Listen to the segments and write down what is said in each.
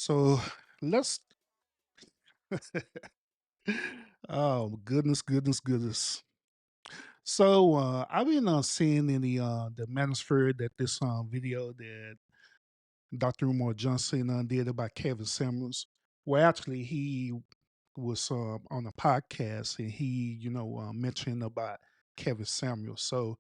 So let's. Oh goodness, goodness, goodness. So I've been seeing in the manosphere that this video that Dr. Umar Johnson did about Kevin Samuels. Well, actually, he was on a podcast and he, mentioned about Kevin Samuels. So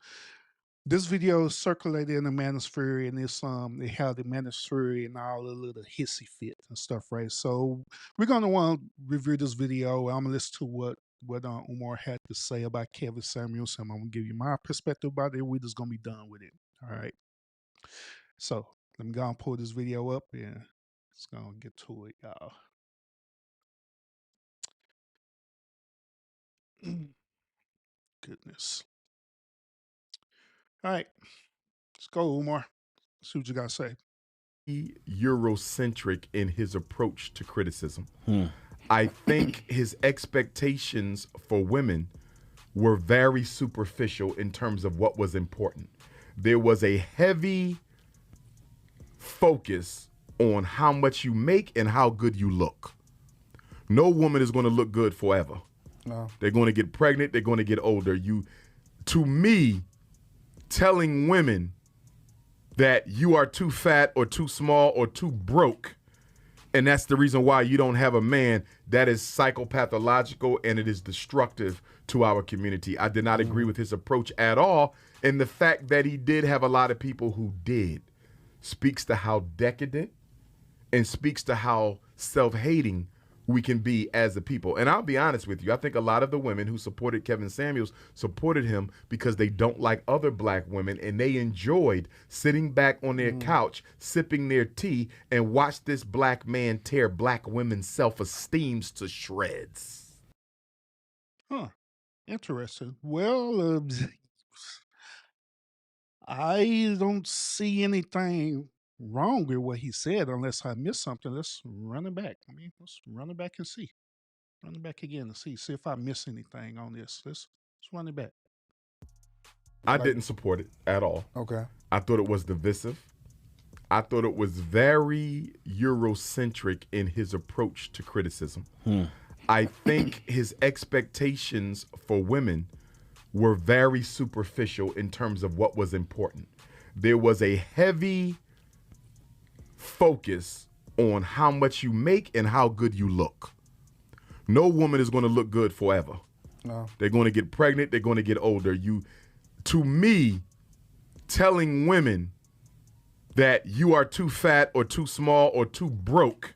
this video circulated in the manosphere and it had the manosphere and all the little hissy fit and stuff, right? So we're gonna want to review this video. I'm gonna listen to what Umar had to say about Kevin Samuels, and I'm gonna give you my perspective about it. We're just gonna be done with it. All right. So let me go and pull this video up and let's go and get to it, y'all. Goodness. All right, let's go, Umar. See what you gotta say. Eurocentric in his approach to criticism. I think his expectations for women were very superficial in terms of what was important. There was a heavy focus on how much you make and how good you look. No woman is going to look good forever. No. They're going to get pregnant, they're going to get older. To me, telling women that you are too fat or too small or too broke, and that's the reason why you don't have a man, that is psychopathological and it is destructive to our community. I did not agree with his approach at all. And the fact that he did have a lot of people who did speaks to how decadent and speaks to how self-hating we can be as a people. And I'll be honest with you, I think a lot of the women who supported Kevin Samuels supported him because they don't like other black women and they enjoyed sitting back on their couch, sipping their tea, and watch this black man tear black women's self-esteems to shreds. Huh. Interesting. Well, I don't see anything wrong with what he said unless I missed something. Let's run it back. Let's run it back and see. Run it back again and see if I miss anything on this. Let's run it back. I Like- didn't support it at all. Okay. I thought it was divisive. I thought it was very Eurocentric in his approach to criticism. I think his expectations for women were very superficial in terms of what was important. There was a heavy focus on how much you make and how good you look. No woman is going to look good forever. No. They're going to get pregnant, they're going to get older. To me, telling women that you are too fat or too small or too broke,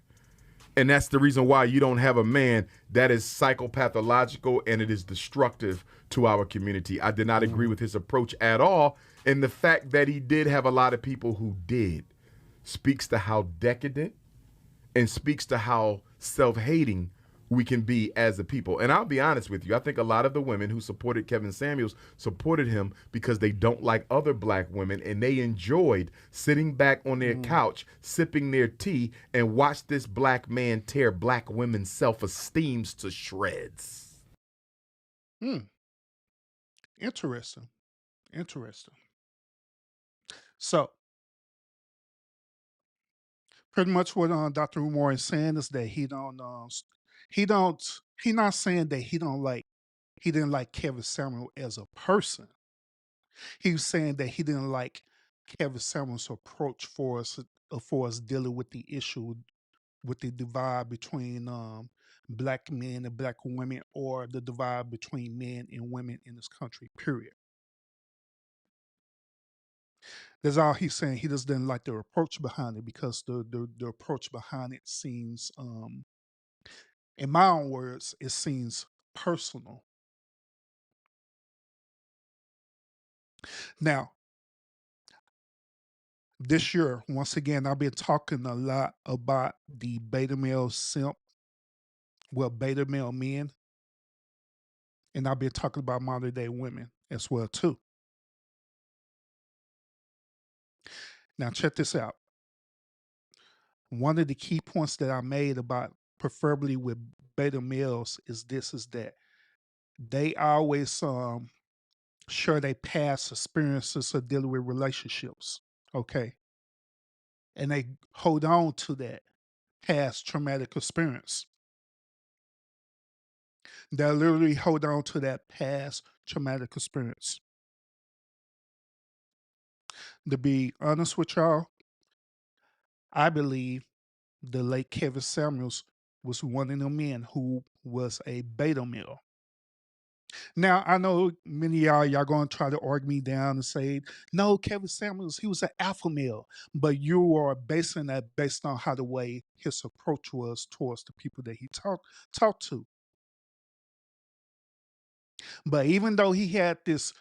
and that's the reason why you don't have a man, that is psychopathological and it is destructive to our community. I did not agree with his approach at all. And the fact that he did have a lot of people who did speaks to how decadent and speaks to how self-hating we can be as a people. And I'll be honest with you, I think a lot of the women who supported Kevin Samuels supported him because they don't like other black women and they enjoyed sitting back on their couch, sipping their tea, and watch this black man tear black women's self-esteems to shreds. Interesting. Interesting. So, pretty much what Dr. Umar is saying is that he not saying that he didn't like Kevin Samuel as a person. He was saying that he didn't like Kevin Samuel's approach for us dealing with the issue with the divide between black men and black women, or the divide between men and women in this country. Period. That's all he's saying. He just didn't like the approach behind it because the approach behind it seems, in my own words, it seems personal. Now, this year, once again, I've been talking a lot about the beta male beta male men, and I've been talking about modern day women as well too. Now, check this out. One of the key points that I made about preferably with beta males is that they always share their past experiences of dealing with relationships. Okay. And they hold on to that. past traumatic experience. They literally hold on to that past traumatic experience. To be honest with y'all, I believe the late Kevin Samuels was one of the men who was a beta male. Now I know many of y'all gonna try to argue me down and say, no, Kevin Samuels, he was an alpha male. But you are basing that based on how the way his approach was towards the people that he talked to. But even though he had this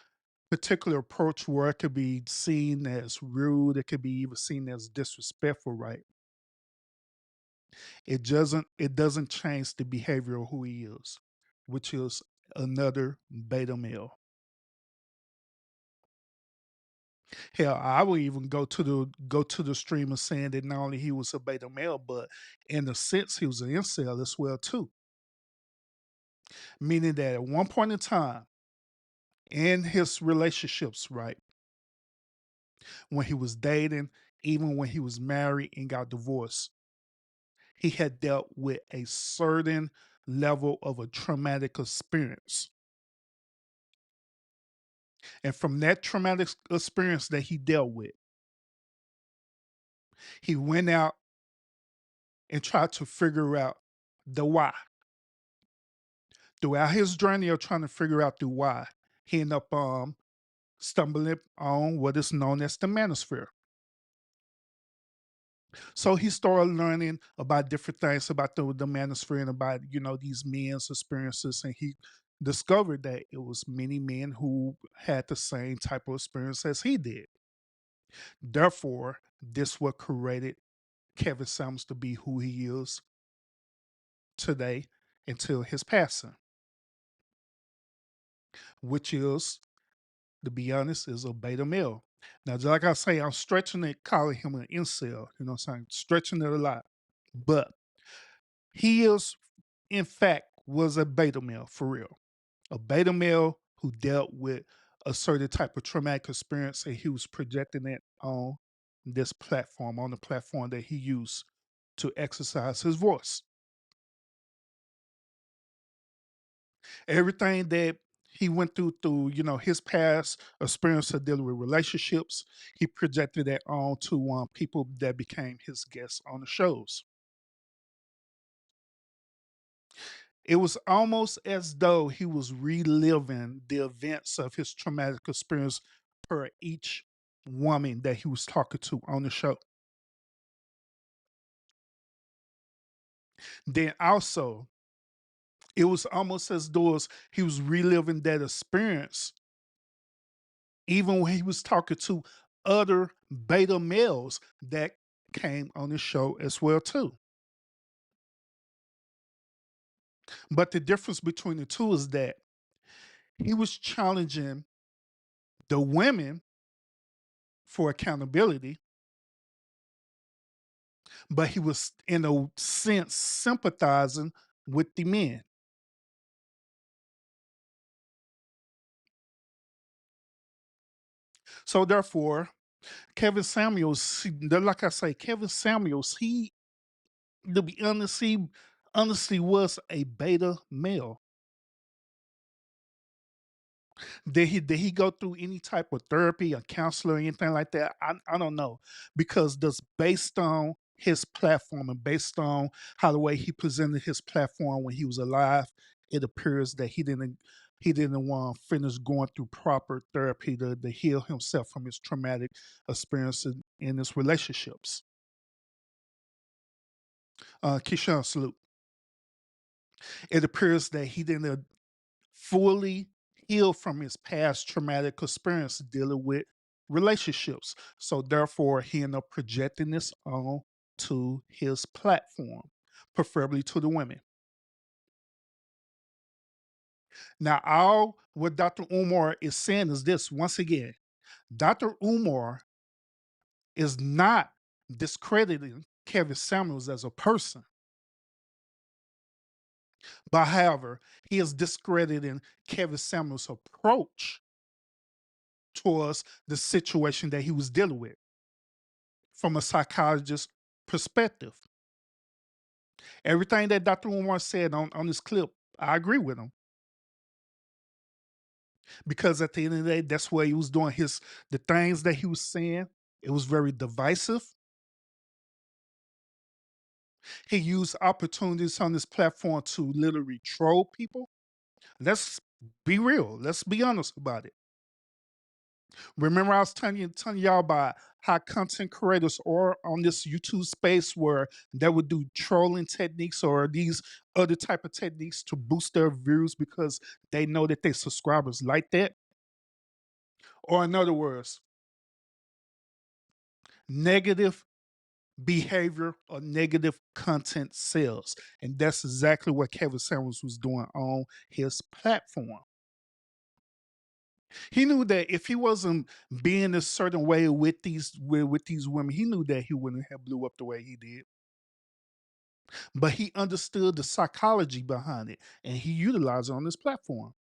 particular approach where it could be seen as rude, it could be even seen as disrespectful, right? It doesn't change the behavior of who he is, which is another beta male. Hell, I would even go to the stream of saying that not only he was a beta male, but in a sense he was an incel as well too. Meaning that at one point in time in his relationships, right, when he was dating, even when he was married and got divorced, he had dealt with a certain level of a traumatic experience. And from that traumatic experience that he dealt with, he went out and tried to figure out the why. Throughout his journey of trying to figure out the why, he ended up stumbling on what is known as the manosphere. So he started learning about different things about the manosphere and about, these men's experiences. And he discovered that it was many men who had the same type of experience as he did. Therefore, this what created Kevin Samuels to be who he is today until his passing, which is, to be honest, is a beta male. Now, just like I say, I'm stretching it, calling him an incel. You know what I'm saying? Stretching it a lot. But he is, in fact, was a beta male for real. A beta male who dealt with a certain type of traumatic experience and he was projecting it on this platform, on the platform that he used to exercise his voice. Everything that he went through, his past experience of dealing with relationships, he projected that on to people that became his guests on the shows. It was almost as though he was reliving the events of his traumatic experience per each woman that he was talking to on the show. Then also, it was almost as though he was reliving that experience even when he was talking to other beta males that came on the show as well too. But the difference between the two is that he was challenging the women for accountability, but he was in a sense sympathizing with the men. So therefore, Kevin Samuels, like I say, Kevin Samuels, he, to be honest, he honestly was a beta male. Did he go through any type of therapy, a counselor, or anything like that? I don't know, because just based on his platform and based on how the way he presented his platform when he was alive, it appears that he didn't want to finish going through proper therapy to heal himself from his traumatic experiences in his relationships. Keyshawn, salute. It appears that he didn't fully heal from his past traumatic experience dealing with relationships. So therefore, he ended up projecting this on to his platform, preferably to the women. Now, all what Dr. Umar is saying is this once again, Dr. Umar is not discrediting Kevin Samuels as a person, but however, he is discrediting Kevin Samuels' approach towards the situation that he was dealing with from a psychologist's perspective. Everything that Dr. Umar said on this clip, I agree with him because at the end of the day, that's what he was doing. The things that he was saying, it was very divisive. He used opportunities on this platform to literally troll people. Let's be real. Let's be honest about it. Remember, I was telling y'all about how content creators are on this YouTube space where they would do trolling techniques or these other type of techniques to boost their views because they know that their subscribers like that. Or in other words, negative behavior or negative content sells. And that's exactly what Kevin Samuels was doing on his platform. He knew that if he wasn't being a certain way with these women, he knew that he wouldn't have blew up the way he did. But he understood the psychology behind it, and he utilized it on this platform.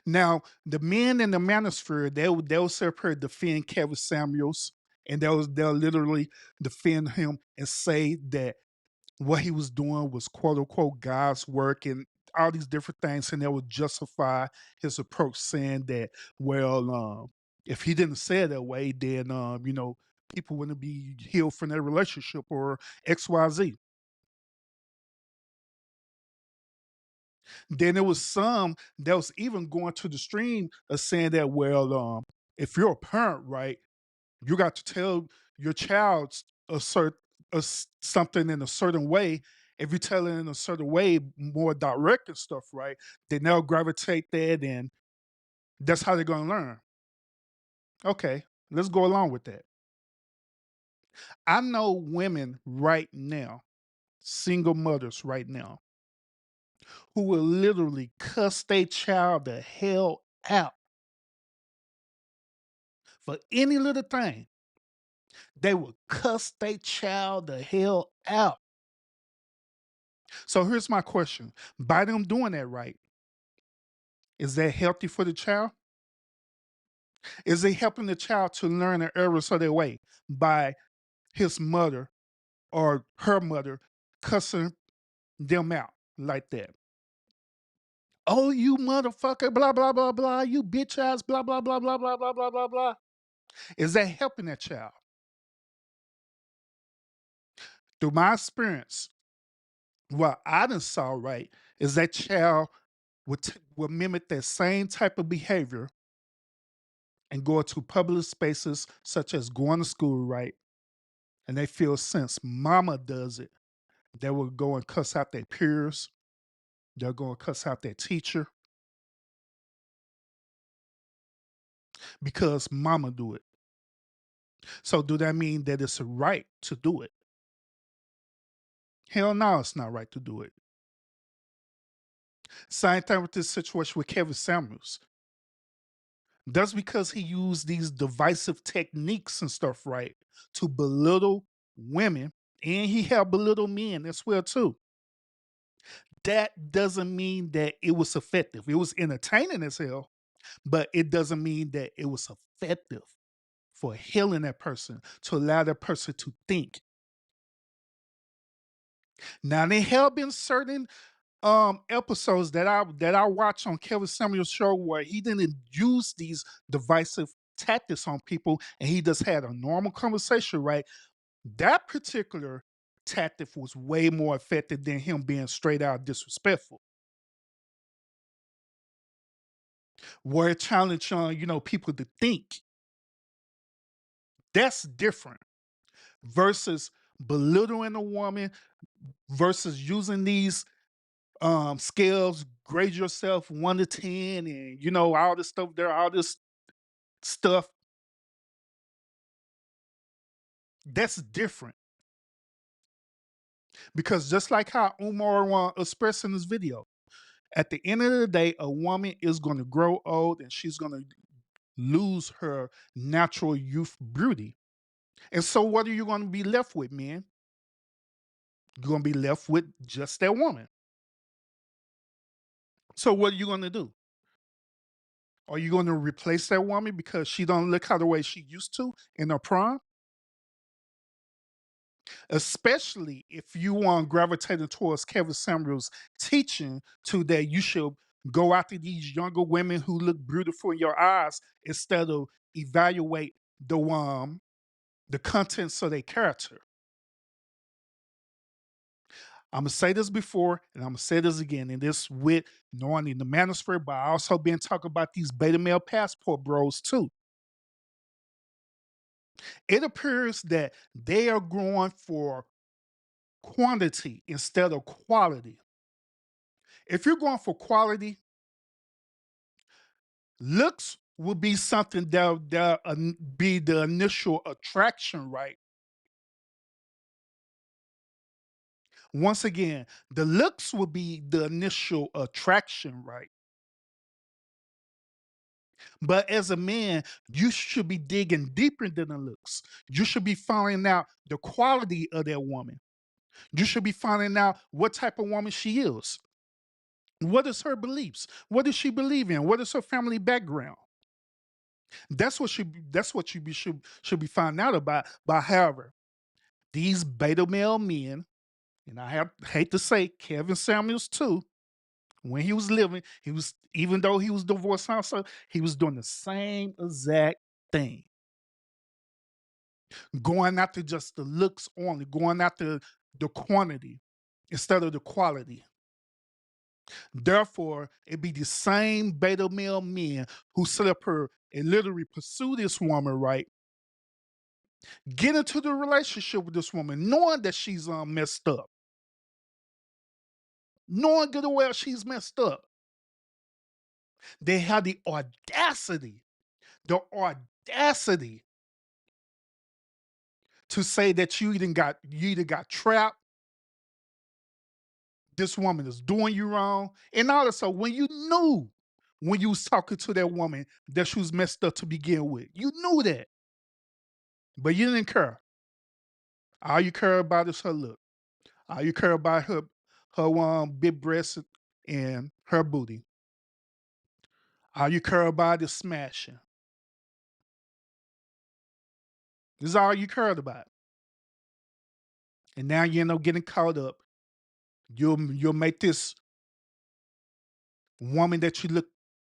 Now, the men in the manosphere, they'll sit up here defend Kevin Samuels, and they'll literally defend him and say that what he was doing was quote unquote God's work and all these different things, and they would justify his approach, saying that, well, if he didn't say it that way, then people wouldn't be healed from their relationship or XYZ. Then there was some that was even going to the stream of saying that, well, if you're a parent, right, you got to tell your child a certain something in a certain way. If you tell it in a certain way, more direct and stuff, right, then they'll gravitate that, and that's how they're gonna learn. Okay, let's go along with that. I know women right now, single mothers right now, who will literally cuss their child the hell out for any little thing. They will cuss their child the hell out. So here's my question. By them doing that, right, is that healthy for the child? Is it helping the child to learn the errors of their way by his mother or her mother cussing them out like that? Oh, you motherfucker, blah, blah, blah, blah, you bitch ass, blah, blah, blah, blah, blah, blah, blah, blah, blah. Is that helping that child? Through my experience, what I done saw, right, is that child would mimic that same type of behavior and go into public spaces such as going to school, right? And they feel since mama does it, they will go and cuss out their peers. They'll go and cuss out their teacher because mama do it. So do that mean that it's a right to do it? Hell no, it's not right to do it. Same thing with this situation with Kevin Samuels. That's because he used these divisive techniques and stuff, right, to belittle women, and he helped belittle men as well too. That doesn't mean that it was effective. It was entertaining as hell, but it doesn't mean that it was effective for healing that person, to allow that person to think. Now there have been certain episodes that I watch on Kevin Samuel's show where he didn't use these divisive tactics on people and he just had a normal conversation, right? That particular tactic was way more effective than him being straight out disrespectful. Where it challenged people to think. That's different versus belittling a woman versus using these scales, grade yourself 1 to 10, and all this stuff there, all this stuff. That's different because just like how Umar expressed in this video, at the end of the day, a woman is going to grow old and she's going to lose her natural youth beauty. And so, what are you going to be left with, man? You're going to be left with just that woman. So, what are you going to do? Are you going to replace that woman because she don't look how the way she used to in her prime? especially if you want gravitating towards Kevin Samuels' teaching to that you should go after these younger women who look beautiful in your eyes instead of evaluate the contents of their character. I'm gonna say this before and I'm gonna say this again, and this with knowing in the manosphere, but I also been talking about these beta male passport bros too. It appears that they are going for quantity instead of quality. If you're going for quality, looks will be something that be the initial attraction, right? Once again, the looks will be the initial attraction, right? But as a man, you should be digging deeper than the looks. You should be finding out the quality of that woman. You should be finding out what type of woman she is. What is her beliefs? What does she believe in? What is her family background? That's what you should be finding out about. But however, these beta male men, and hate to say Kevin Samuels too, when he was living, he was even though he was divorced also, he was doing the same exact thing. Going after just the looks only, going after the quantity instead of the quality. Therefore, it be the same beta male men who set up her and literally pursue this woman, right? Get into the relationship with this woman, knowing that she's messed up, knowing good and well she's messed up. They have the audacity to say that you either got trapped, this woman is doing you wrong, and also when you knew when you was talking to that woman that she was messed up to begin with, you knew that, but you didn't care. All you care about is her look. All you care about her big breasts and her booty. All you care about is smashing. This is all you cared about. And now you end up getting caught up. You'll make this woman that you look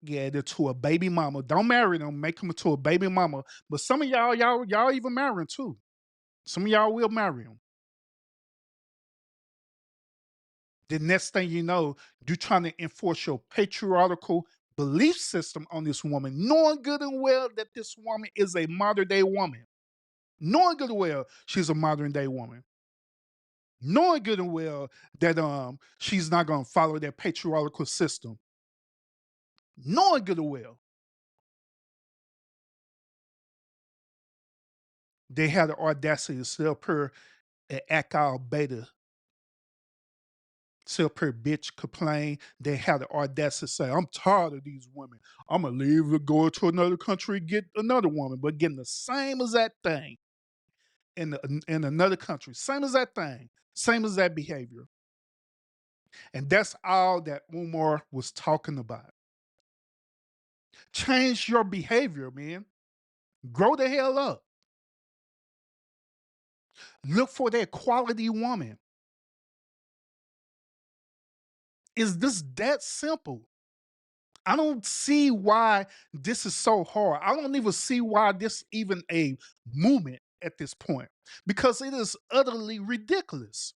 at into a baby mama. Don't marry them, make them into a baby mama. But some of y'all even marrying too. Some of y'all will marry them. The next thing you know, you're trying to enforce your patriarchal belief system on this woman, knowing good and well that this woman is a modern day woman. Knowing good and well she's a modern day woman. Knowing good and well that she's not gonna follow that patriarchal system. Knowing good and well. They had the audacity to sit up here and act all beta, sit up here bitch complain. They had the audacity to say, I'm tired of these women. I'm gonna leave and go to another country and get another woman, but getting the same as that thing in another country. Same as that thing, same as that behavior. And that's all that Umar was talking about. Change your behavior, man. Grow the hell up. Look for that quality woman. Is this that simple? I don't see why this is so hard. I don't even see why this even a movement at this point because it is utterly ridiculous.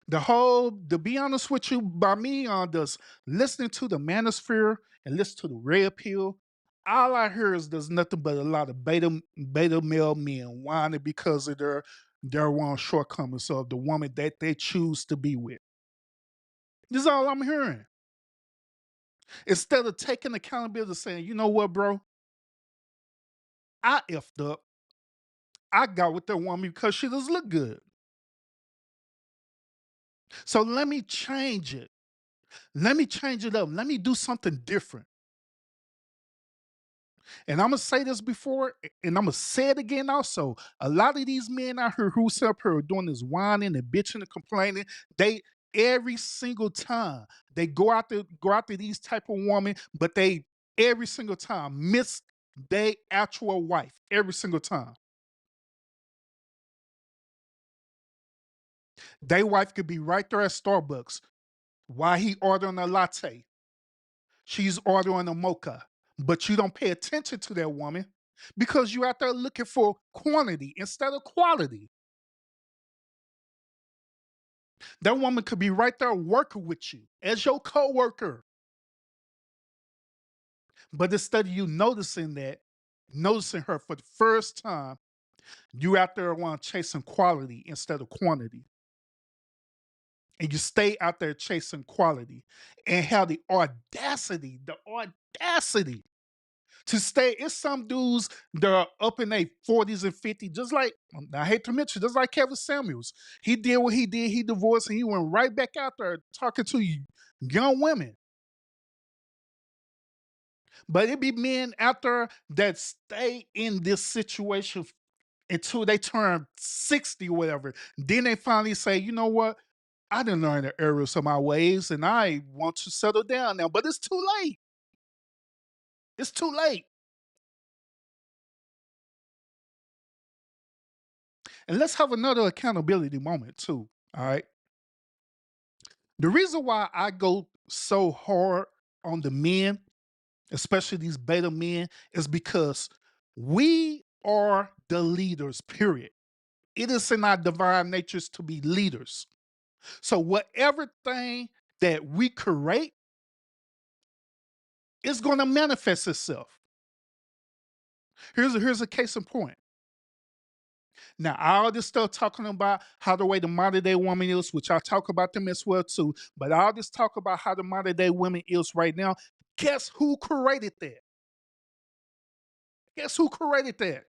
To be honest with you, by me on just listening to the manosphere and listen to the red pill, all I hear is there's nothing but a lot of beta male men whining because of their one shortcomings of the woman that they choose to be with. This is all I'm hearing. Instead of taking accountability, saying, you know what, bro, I effed up. I got with that woman because she does look good. So let me change it. Let me change it up. Let me do something different. And I'm gonna say this before, and I'm gonna say it again also. A lot of these men out here who sit up here doing this whining and bitching and complaining, they every single time they go after these type of women, but they every single time miss their actual wife every single time. They wife could be right there at Starbucks while he ordering a latte. She's ordering a mocha, but you don't pay attention to that woman because you're out there looking for quantity instead of quality. That woman could be right there working with you as your coworker. But instead of you noticing her for the first time, you out there want chasing quality instead of quantity. And you stay out there chasing quality and have the audacity to stay. It's some dudes that are up in their 40s and 50s, just like, I hate to mention, just like Kevin Samuels. He did what he did, he divorced, and he went right back out there talking to young women. But it be men out there that stay in this situation until they turn 60 or whatever. Then they finally say, you know what? I didn't learn the errors of my ways and I want to settle down now. But it's too late. It's too late. And let's have another accountability moment too. All right. The reason why I go so hard on the men, especially these beta men, is because we are the leaders, period. It is in our divine natures to be leaders. So whatever thing that we create is going to manifest itself. Here's a case in point. Now, all this stuff talking about how the way the modern day woman is, which I talk about them as well too, but all this talk about how the modern day woman is right now, guess who created that? Guess who created that?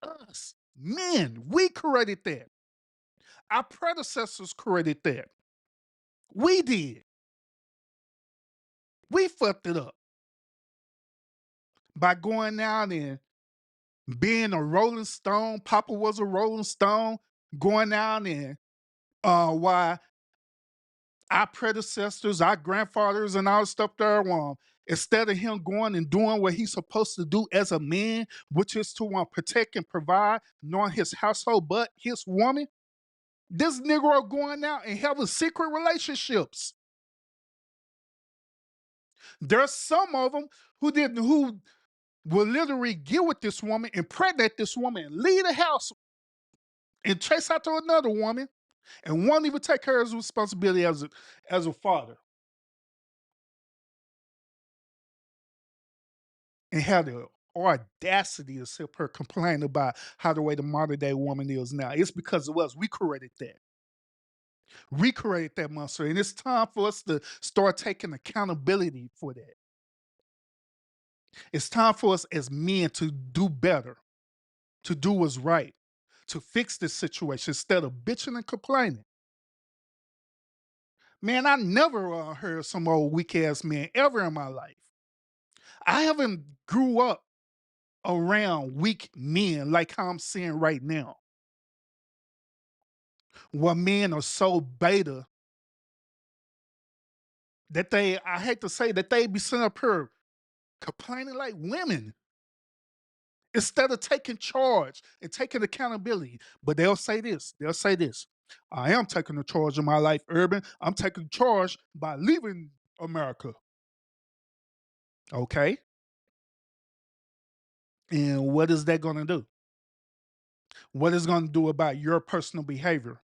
Us. Men. We created that. Our predecessors created that. We did. We fucked it up by going out and being a Rolling Stone. Papa was a Rolling Stone, going out and why our predecessors, our grandfathers, and all the stuff there, instead of him going and doing what he's supposed to do as a man, which is to protect and provide, knowing his household, but his woman, this Negro going out and having secret relationships. There's some of them who will literally get with this woman, impregnate this woman, and leave the house and chase out to another woman, and won't even take care of his responsibility as a father. And have the audacity to sit here complain about how the way the modern day woman is now. It's because of us. We created that. We created that monster. And it's time for us to start taking accountability for that. It's time for us as men to do better, to do what's right, to fix this situation instead of bitching and complaining. Man, I never heard some old weak ass man ever in my life. I haven't grew up around weak men like how I'm seeing right now. Where men are so beta that I hate to say that they be sitting up here complaining like women instead of taking charge and taking accountability. But they'll say this, I am taking the charge of my life, Urban. I'm taking charge by leaving America. Okay. And what is that going to do? What is going to do about your personal behavior?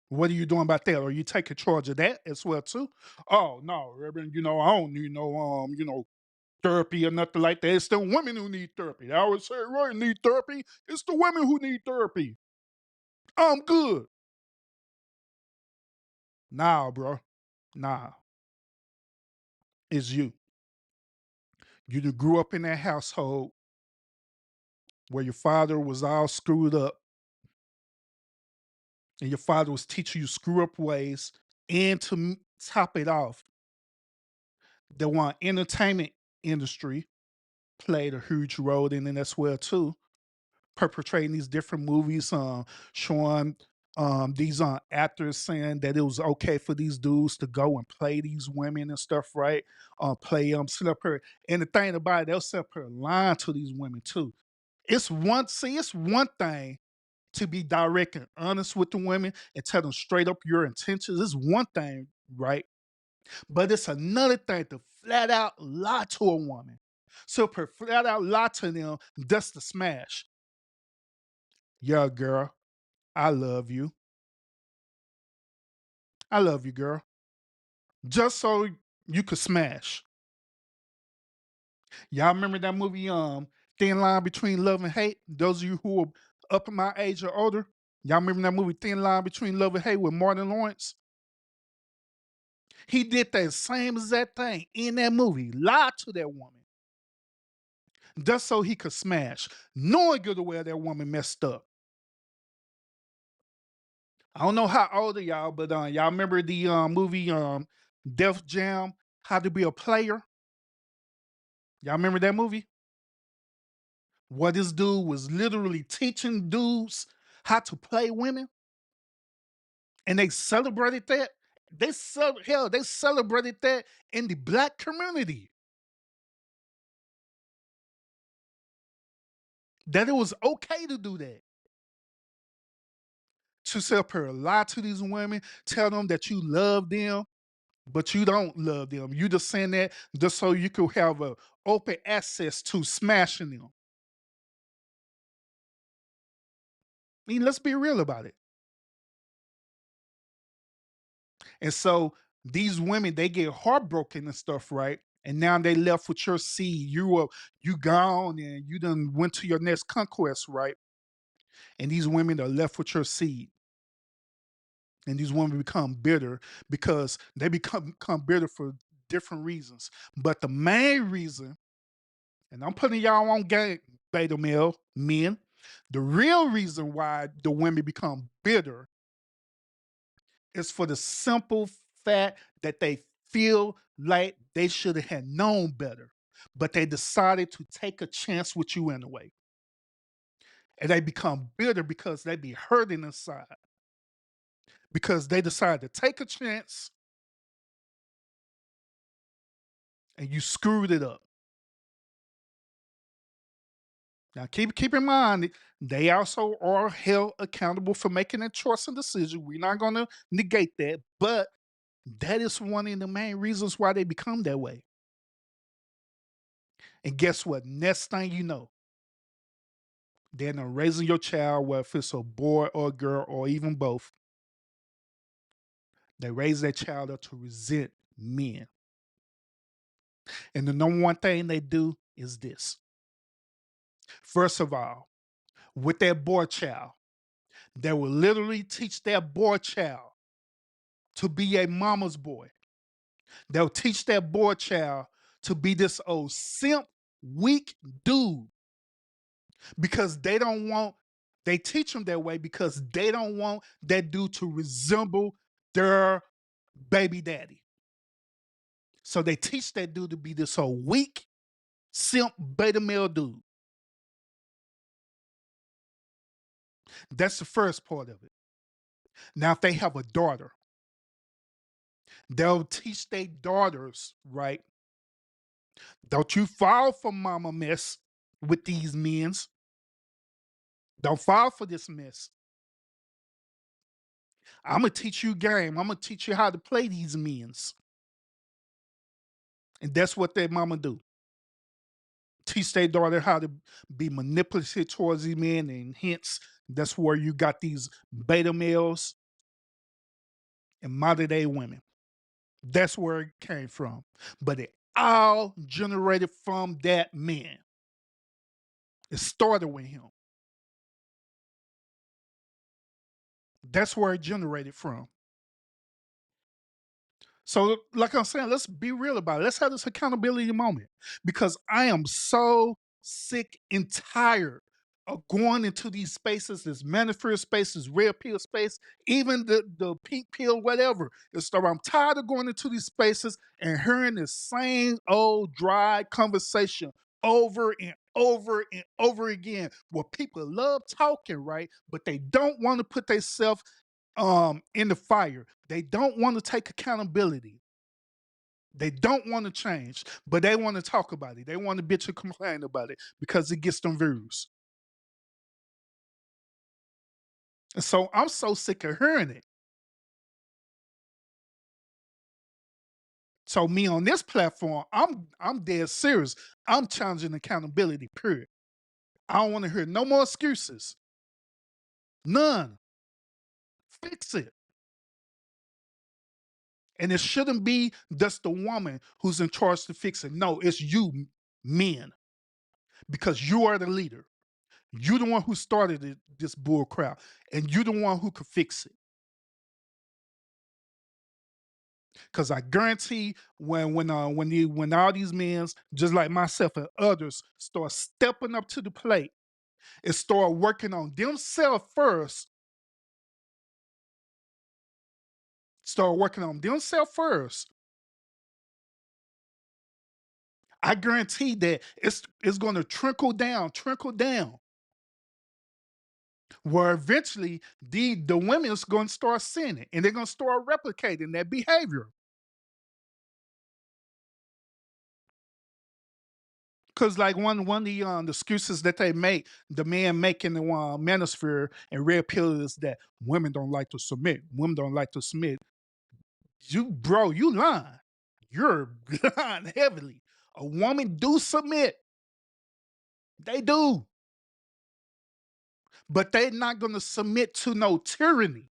What are you doing about that? Are you taking charge of that as well too? Oh no, Urban, I don't need no therapy or nothing like that. It's the women who need therapy. I always say, right, need therapy. It's the women who need therapy. I'm good. Nah, bro. Nah. It's you. You done grew up in that household where your father was all screwed up and your father was teaching you screw up ways. And to top it off, the one entertainment industry played a huge role in it as well too, perpetrating these different movies, showing these actors saying that it was okay for these dudes to go and play these women and stuff, right? Play sit up here. And the thing about it, they'll sit up here lying to these women too. It's one thing to be direct and honest with the women and tell them straight up your intentions is one thing, right? But it's another thing to flat out lie to a woman. So per flat out lie to them, that's the smash. Yeah, girl, I love you. I love you, girl. Just so you could smash. Y'all remember that movie, Thin Line Between Love and Hate? Those of you who are up in my age or older, y'all remember that movie Thin Line Between Love and Hate with Martin Lawrence? He did that same exact thing in that movie. Lied to that woman. Just so he could smash, knowing good well that woman messed up. I don't know how old are y'all, but y'all remember the movie Def Jam, How to Be a Player? Y'all remember that movie? What this dude was literally teaching dudes how to play women, and they celebrated that. They celebrated that in the black community. That it was okay to do that. To sit up here and lie to these women, tell them that you love them, but you don't love them. You just saying that just so you could have a open access to smashing them. I mean, let's be real about it. And so these women, they get heartbroken and stuff, right? And now they left with your seed. You gone and you done went to your next conquest, right? And these women are left with your seed. And these women become bitter because they become bitter for different reasons. But the main reason, and I'm putting y'all on game, beta male men, the real reason why the women become bitter is for the simple fact that they feel like they should have had known better, but they decided to take a chance with you anyway. And they become bitter because they be hurting inside because they decided to take a chance and you screwed it up. Now keep in mind they also are held accountable for making a choice and decision. We're not gonna negate that, but that is one of the main reasons why they become that way. And guess what? Next thing you know, they're not raising your child, whether it's a boy or a girl or even both. They raise that child up to resent men. And the number one thing they do is this. First of all, with that boy child, they will literally teach that boy child to be a mama's boy. They'll teach that boy child to be this old simp, weak dude because they teach them that way because they don't want that dude to resemble their baby daddy. So they teach that dude to be this old weak, simp, beta male dude. That's the first part of it. Now, if they have a daughter, they'll teach their daughters, right? Don't you fall for mama mess with these men's. Don't fall for this mess. I'm gonna teach you game. I'm gonna teach you how to play these men's. And that's what their mama do. Teach their daughter how to be manipulative towards these men, and hence that's where you got these beta males and modern day women. That's where it came from. But it all generated from that man. It started with him. That's where it generated from. So, like I'm saying, let's be real about it. Let's have this accountability moment because I am so sick and tired of going into these spaces, this manifest spaces, red pill space, even the pink pill, whatever. It's I'm tired of going into these spaces and hearing the same old dry conversation over and over and over again. Where people love talking, right? But they don't want to put themselves in the fire. They don't want to take accountability. They don't want to change, but they want to talk about it. They want to bitch and complain about it because it gets them views. And so I'm so sick of hearing it. So me on this platform, I'm dead serious. I'm challenging accountability, period. I don't want to hear no more excuses. None. Fix it. And it shouldn't be just the woman who's in charge to fix it. No, it's you, men, because you are the leader. You're the one who started this bull crap, and you're the one who could fix it. Because I guarantee when all these men, just like myself and others, start stepping up to the plate and start working on themselves first, I guarantee that it's going to trickle down, where eventually the women's going to start seeing it, and they're going to start replicating that behavior. Because like one of the excuses that they make, the men making the manosphere and red pill is that women don't like to submit. Women don't like to submit. You lying. You're lying heavily. A woman do submit. They do. But they're not gonna submit to no tyranny.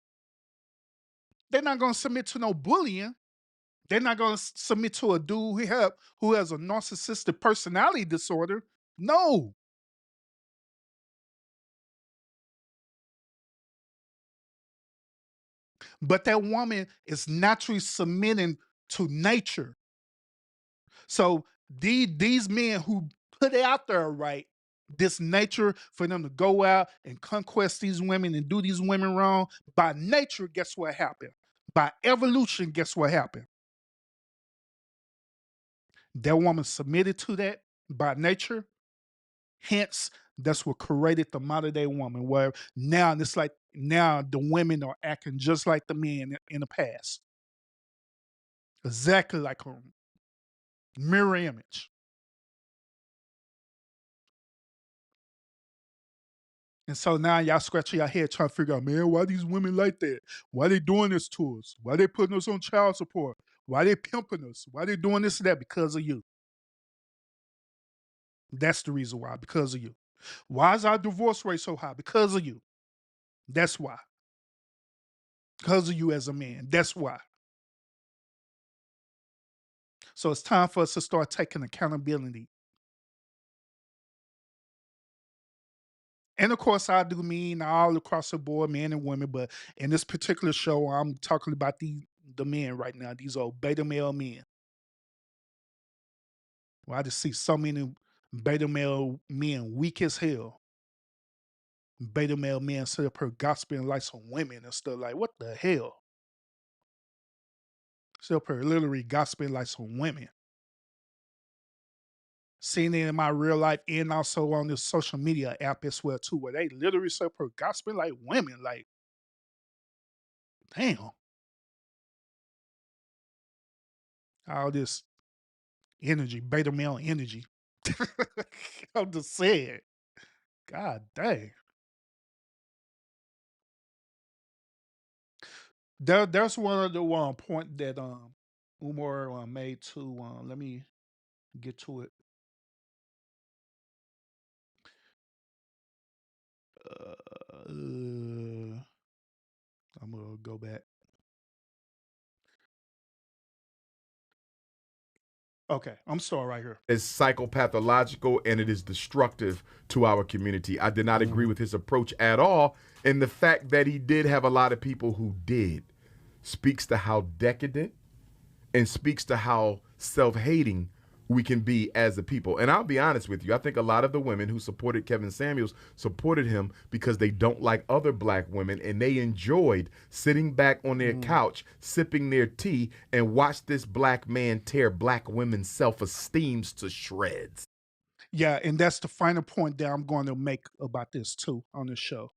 They're not gonna submit to no bullying. They're not gonna submit to a dude who has a narcissistic personality disorder. No. But that woman is naturally submitting to nature. So these men who put it out there, right, this nature for them to go out and conquest these women and do these women wrong, by nature, guess what happened? By evolution, guess what happened? That woman submitted to that by nature. Hence, that's what created the modern day woman, where now it's like now the women are acting just like the men in the past. Exactly like her mirror image. And so now y'all scratching your head trying to figure out, man, why these women like that? Why they doing this to us? Why they putting us on child support? Why they pimping us? Why they doing this and that? Because of you. That's the reason why. Because of you. Why is our divorce rate so high? Because of you. That's why. Because of you as a man. That's why. So it's time for us to start taking accountability. And of course, I do mean all across the board, men and women, but in this particular show, I'm talking about the men right now, these old beta male men. Well, I just see so many beta male men weak as hell. Beta male men sit up here gossiping like some women and stuff. Like, what the hell? Sit up here literally gossiping like some women. Seeing it in my real life and also on this social media app as well too, where they literally sit up here gossiping like women. Like, damn, all this energy, beta male energy. I'm just saying. God dang. There's one other point that Umar made too. Let me get to it. I'm gonna go back. Okay, I'm sorry right here. Is psychopathological and it is destructive to our community. I did not agree with his approach at all. And the fact that he did have a lot of people who did speaks to how decadent and speaks to how self-hating we can be as a people. And I'll be honest with you, I think a lot of the women who supported Kevin Samuels supported him because they don't like other black women and they enjoyed sitting back on their couch, sipping their tea, and watch this black man tear black women's self-esteems to shreds. Yeah, and that's the final point that I'm going to make about this too on the show.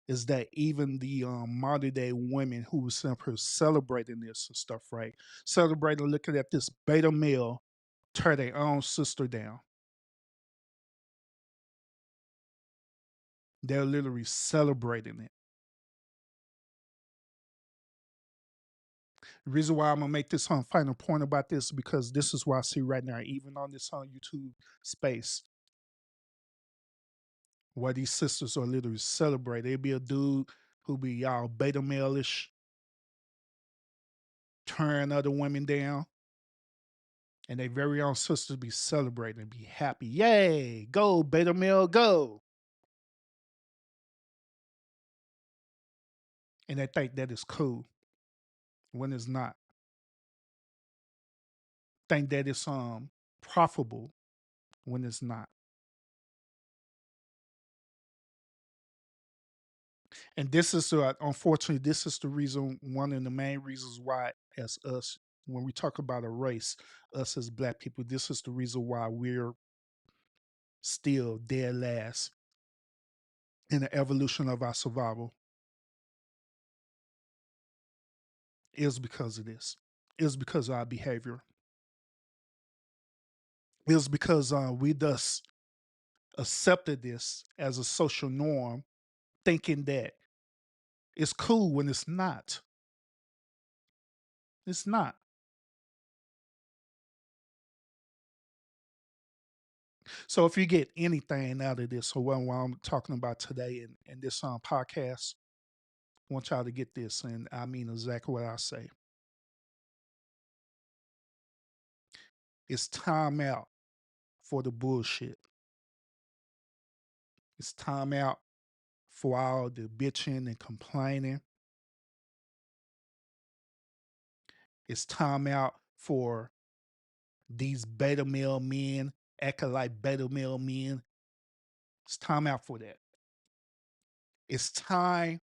Is that even the modern day women who was simply celebrating this and stuff, right? Celebrating looking at this beta male tear their own sister down. They're literally celebrating it. The reason why I'm gonna make this final point about this because this is what I see right now, even on this YouTube space, where these sisters are literally celebrate. There'd be a dude who be y'all beta male-ish, turn other women down, and they very own sisters be celebrating and be happy. Yay, go, beta male, go. And they think that is cool when it's not. Think that it's profitable when it's not. And this is unfortunately, this is the reason, one of the main reasons why, as us, when we talk about a race, us as black people, this is the reason why we're still dead last in the evolution of our survival, is because of this. Is because of our behavior. Is because we thus accepted this as a social norm, thinking that it's cool when it's not. It's not. So if you get anything out of this, or what I'm talking about today in this podcast, I want y'all to get this, and I mean exactly what I say. It's time out for the bullshit. It's time out for all the bitching and complaining. It's time out for these beta male men acting like beta male men. It's time out for that. It's time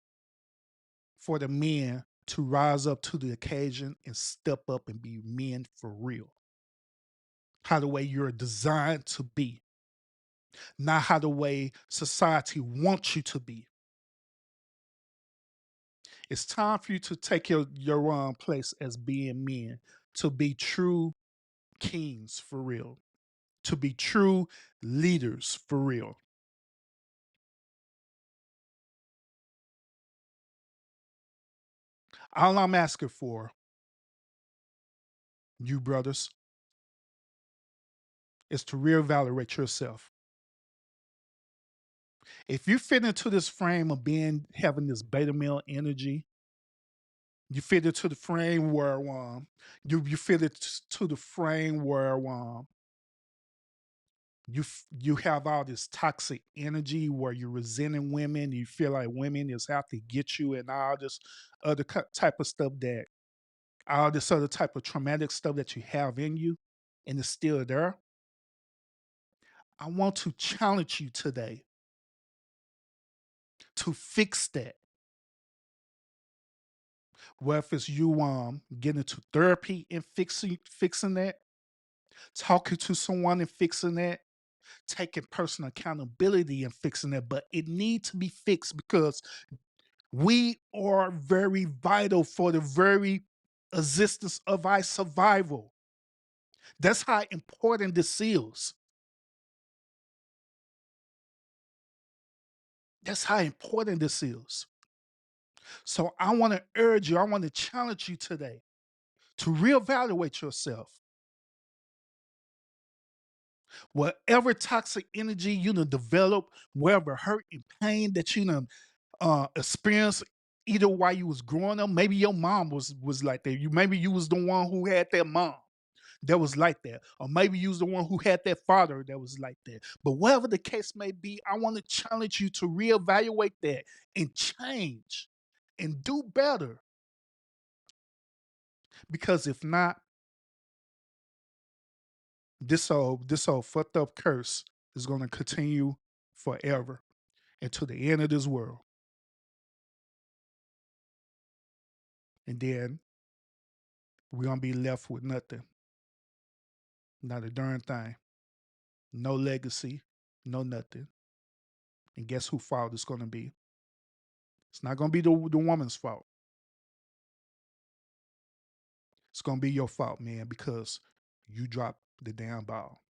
for the men to rise up to the occasion and step up and be men for real. How the way you're designed to be, not how the way society wants you to be. It's time for you to take your place as being men, to be true kings for real, to be true leaders for real. All I'm asking for, you brothers, is to reevaluate yourself. If you fit into this frame of being having this beta male energy, you fit into the frame where you fit it to the frame where you have all this toxic energy where you're resenting women, you feel like women is out to get you, and all this other type of stuff, that all this other type of traumatic stuff that you have in you, and it's still there. I want to challenge you today to fix that. Whether it's you getting into therapy and fixing that, talking to someone and fixing that, taking personal accountability and fixing that, but it needs to be fixed because we are very vital for the very existence of our survival. That's how important this is. That's how important this is. So I want to urge you, I want to challenge you today to reevaluate yourself. Whatever toxic energy you done develop, whatever hurt and pain that you done experience, either while you was growing up, maybe your mom was like that. Maybe you was the one who had that mom that was like that, or maybe you was the one who had that father that was like that. But whatever the case may be, I want to challenge you to reevaluate that and change and do better. Because if not, this old fucked up curse is going to continue forever until the end of this world. And then we're gonna be left with nothing. Not a darn thing. No legacy, no nothing. And guess whose fault it's gonna be? It's not gonna be the woman's fault. It's gonna be your fault, man, because you dropped the damn ball.